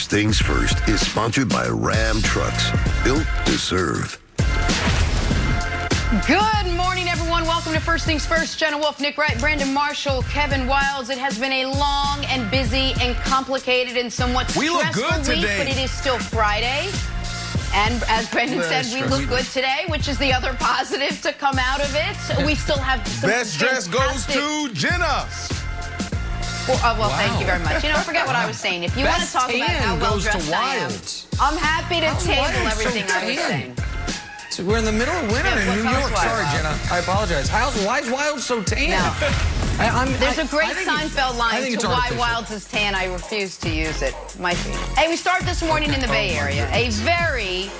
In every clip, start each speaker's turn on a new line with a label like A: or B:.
A: First Things First is sponsored by Ram Trucks, built to serve.
B: Good morning, everyone. Welcome to First Things First. Jenna Wolf, Nick Wright, Brandon Marshall, Kevin Wilds. It has been a long and busy and complicated and somewhat stressful week, but it is still Friday. And as Brandon said, we look good today, which is the other positive to come out of it. We still have some
C: best dress goes to Jenna.
B: Well, thank you very much. You know, forget what I was saying. If you want to talk about how well dressed I am, I'm happy to table everything I was saying.
D: So we're in the middle of winter in New York. Sorry, Jenna. I apologize. Why is Wild so tan?
B: No. There's a great Seinfeld line to why Wilds is tan. I refuse to use it. Might be. Hey, we start this morning in the Bay Area. A very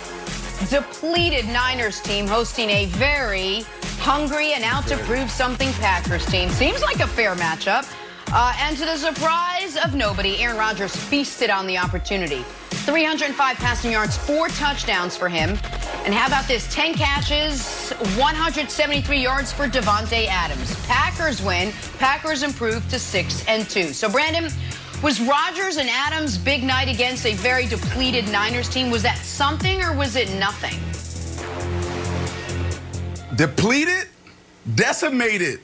B: depleted Niners team hosting a very hungry and out to prove something Packers team. Seems like a fair matchup. And to the surprise of nobody, Aaron Rodgers feasted on the opportunity. 305 passing yards, 4 touchdowns for him. And how about this? 10 catches, 173 yards for Davante Adams. Packers win. Packers improve to 6-2. So, Brandon, was Rodgers and Adams' big night against a very depleted Niners team? Was that something or was it nothing?
C: Depleted, decimated.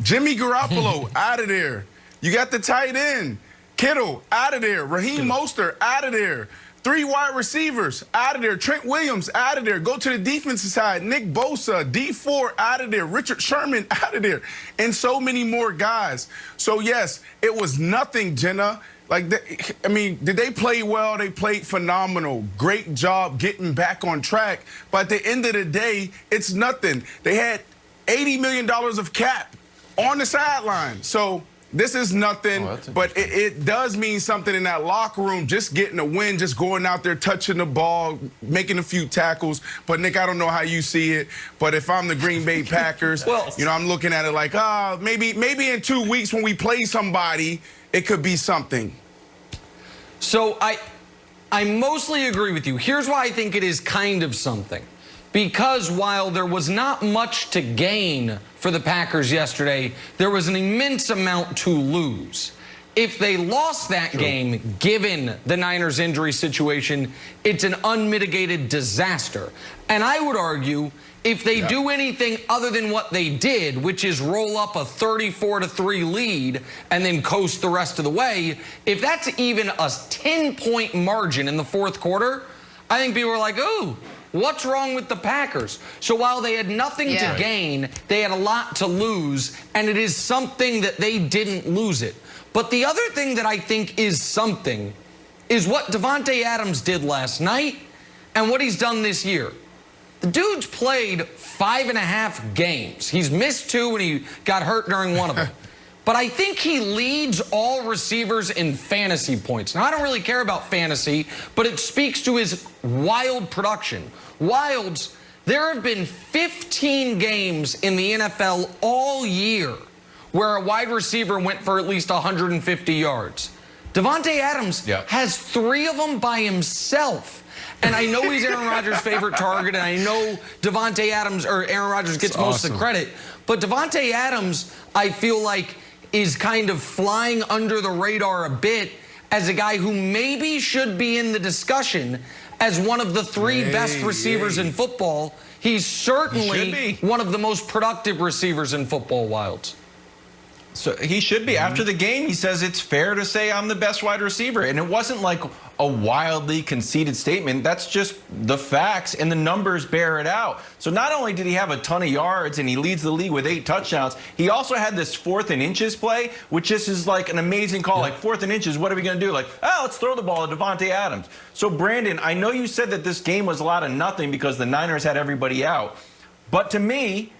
C: Jimmy Garoppolo out of there. You got the tight end. Kittle out of there. Raheem Mostert out of there. 3 wide receivers out of there. Trent Williams out of there. Go to the defensive side. Nick Bosa, D4 out of there. Richard Sherman out of there. And so many more guys. So, yes, it was nothing, Jenna. Did they play well? They played phenomenal. Great job getting back on track. But at the end of the day, it's nothing. They had $80 million of cap on the sideline. So this is nothing, but it does mean something in that locker room, just getting a win, just going out there, touching the ball, making a few tackles. But, Nick, I don't know how you see it, but if I'm the Green Bay Packers, I'm looking at it like, maybe in 2 weeks when we play somebody, it could be something.
D: So I mostly agree with you. Here's why I think it is kind of something. Because while there was not much to gain for the Packers yesterday, there was an immense amount to lose. If they lost that game, given the Niners' injury situation, it's an unmitigated disaster. And I would argue, if they do anything other than what they did, which is roll up a 34-3 lead and then coast the rest of the way, if that's even a 10-point margin in the fourth quarter, I think people are like, ooh, what's wrong with the Packers? So while they had nothing to gain, they had a lot to lose, and it is something that they didn't lose it. But the other thing that I think is something is what Davante Adams did last night and what he's done this year. The dude's played 5.5 games. He's missed 2 and he got hurt during one of them. But I think he leads all receivers in fantasy points. Now, I don't really care about fantasy, but it speaks to his wild production. Wilds, there have been 15 games in the NFL all year where a wide receiver went for at least 150 yards. Davante Adams has 3 of them by himself. And I know he's Aaron Rodgers' favorite target, and I know Aaron Rodgers gets most of the credit. But Davante Adams, I feel like, is kind of flying under the radar a bit as a guy who maybe should be in the discussion as one of the 3 best receivers in football. He's certainly one of the most productive receivers in football, Wilds.
E: So he should be. After the game, he says it's fair to say I'm the best wide receiver. And it wasn't like a wildly conceited statement. That's just the facts, and the numbers bear it out. So not only did he have a ton of yards and he leads the league with 8 touchdowns, he also had this 4th and inches play, which just is like an amazing call. Like 4th and inches, what are we going to do? Like, let's throw the ball to Davante Adams. So, Brandon, I know you said that this game was a lot of nothing because the Niners had everybody out. But to me,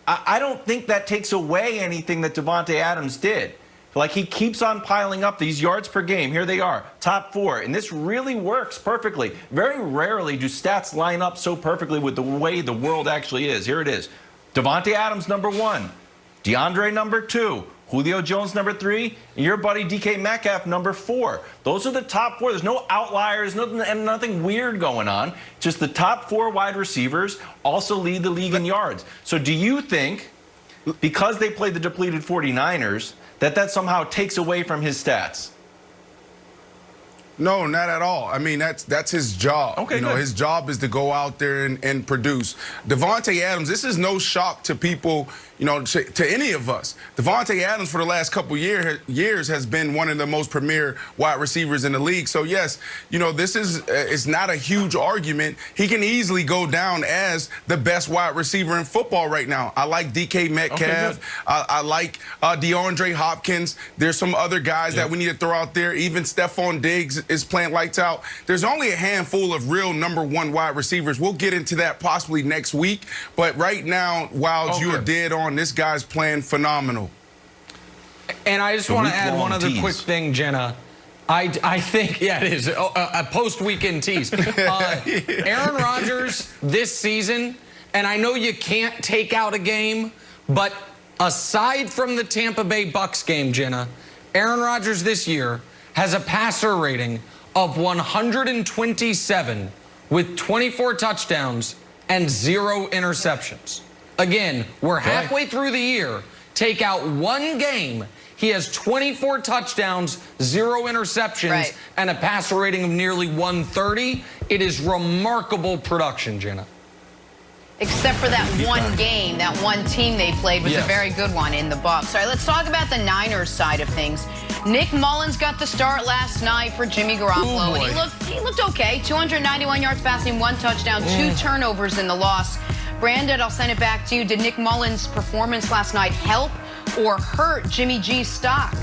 E: I don't think that takes away anything that Davante Adams did. Like, he keeps on piling up these yards per game. Here they are, top 4. And this really works perfectly. Very rarely do stats line up so perfectly with the way the world actually is. Here it is. Davante Adams, number 1. DeAndre, number 2. Julio Jones, number 3, and your buddy DK Metcalf, number 4. Those are the top 4. There's no outliers, nothing weird going on. Just the top 4 wide receivers also lead the league in yards. So do you think, because they played the depleted 49ers, that somehow takes away from his stats?
C: No, not at all. I mean, that's his job.
E: Okay,
C: you know,
E: good.
C: his job is to go out there and produce. Devontae Adams, this is no shock to people, you know, to any of us. Devontae Adams for the last couple years has been one of the most premier wide receivers in the league. So yes, you know, this is it's not a huge argument. He can easily go down as the best wide receiver in football right now. I like DK Metcalf.
E: Okay,
C: I like DeAndre Hopkins. There's some other guys that we need to throw out there. Even Stephon Diggs is playing lights out. There's only a handful of real #1 wide receivers. We'll get into that possibly next week. But right now, Wilds, you are dead on. This guy's playing phenomenal.
D: And I just want to add one other quick thing, Jenna. I think, yeah, it is a post-weekend tease. Aaron Rodgers this season, and I know you can't take out a game, but aside from the Tampa Bay Bucks game, Jenna, Aaron Rodgers this year has a passer rating of 127 with 24 touchdowns and 0 interceptions. Again, we're halfway through the year. Take out one game. He has 24 touchdowns, 0 interceptions, and a passer rating of nearly 130. It is remarkable production, Jenna.
B: Except for that one game, that one team they played was a very good one in the Bucs. All right, let's talk about the Niners side of things. Nick Mullins got the start last night for Jimmy Garoppolo, and he looked okay. 291 yards passing, 1 touchdown, 2 turnovers in the loss. Brandon, I'll send it back to you. Did Nick Mullins' performance last night help or hurt Jimmy G's stock?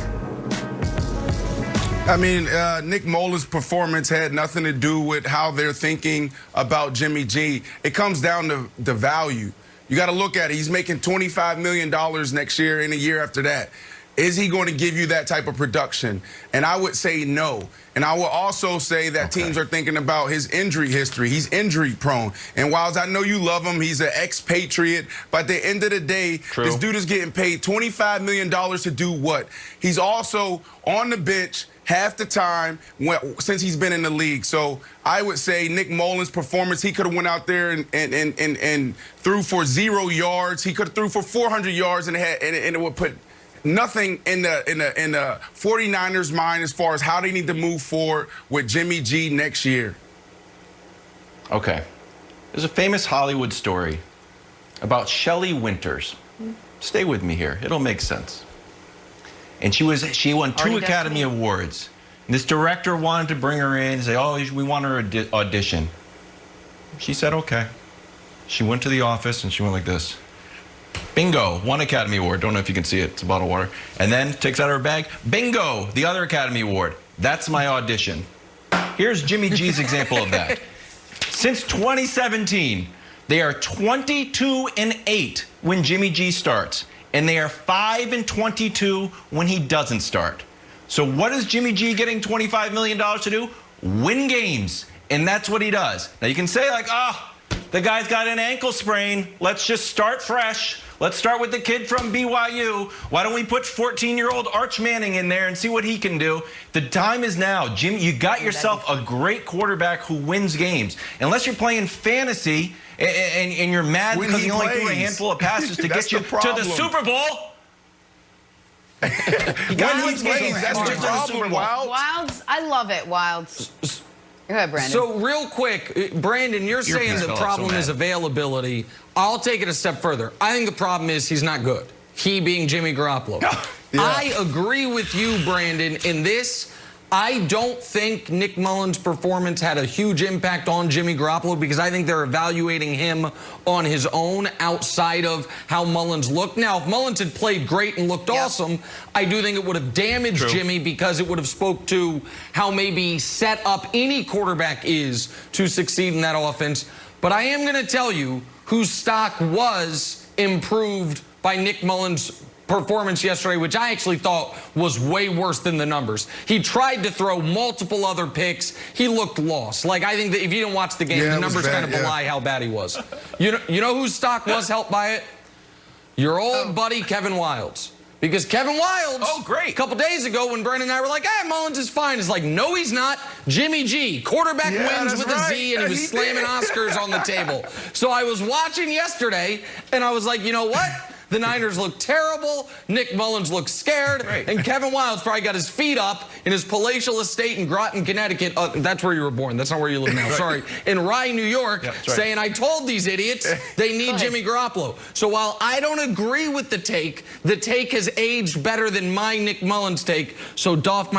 C: I mean, Nick Mullins' performance had nothing to do with how they're thinking about Jimmy G. It comes down to the value. You got to look at it. He's making $25 million next year and a year after that. Is he going to give you that type of production? And I would say no. And I will also say that teams are thinking about his injury history. He's injury prone. And while I know you love him, he's an expatriate. But at the end of the day, this dude is getting paid $25 million to do what? He's also on the bench half the time since he's been in the league. So I would say Nick Mullins' performance, he could have went out there and threw for 0 yards. He could have threw for 400 yards and it would put nothing in the 49ers' mind as far as how they need to move forward with Jimmy G next year.
E: Okay. There's a famous Hollywood story about Shelley Winters. Stay with me here. It'll make sense. And she won 2 Academy Awards. And this director wanted to bring her in and say, oh, we want her to audition. She said, okay. She went to the office and she went like this. Bingo, 1 Academy Award. Don't know if you can see it. It's a bottle of water. And then takes out her bag. Bingo, the other Academy Award. That's my audition. Here's Jimmy G's example of that. Since 2017, they are 22-8 when Jimmy G starts. And they are 5-22 when he doesn't start. So what is Jimmy G getting $25 million to do? Win games. And that's what he does. Now you can say like, oh, the guy's got an ankle sprain. Let's just start fresh. Let's start with the kid from BYU. Why don't we put 14-year-old Arch Manning in there and see what he can do? The time is now. Jim, you got yourself a great quarterback who wins games. Unless you're playing fantasy and you're mad because he only threw a handful of passes to get you to the Super Bowl.
C: When he plays, that's the problem,
B: Wilds, I love it, Wilds. Go ahead, Brandon.
D: So real quick, Brandon, you're saying the problem is availability. I'll take it a step further. I think the problem is he's not good. He being Jimmy Garoppolo. I agree with you, Brandon, in this. I don't think Nick Mullins' performance had a huge impact on Jimmy Garoppolo because I think they're evaluating him on his own outside of how Mullins looked. Now, if Mullins had played great and looked awesome, I do think it would have damaged Jimmy because it would have spoke to how maybe set up any quarterback is to succeed in that offense. But I am going to tell you whose stock was improved by Nick Mullins' performance yesterday, which I actually thought was way worse than the numbers. He tried to throw multiple other picks. He looked lost. Like, I think that if you didn't watch the game, the numbers kind of belie how bad he was. You know whose stock was helped by it? Your old buddy Kevin Wilds. Because Kevin Wilds, a couple days ago when Brandon and I were like, Mullins is fine. It's like, no, he's not. Jimmy G, quarterback wins with a Z, and he was slamming Oscars on the table. So I was watching yesterday, and I was like, you know what? The Niners look terrible. Nick Mullins looks scared.
E: Right.
D: And Kevin Wilde's probably got his feet up in his palatial estate in Groton, Connecticut. That's where you were born. That's not where you live now. Sorry. In Rye, New York, saying, I told these idiots they need Jimmy Garoppolo. So while I don't agree with the take has aged better than my Nick Mullins take. So doff my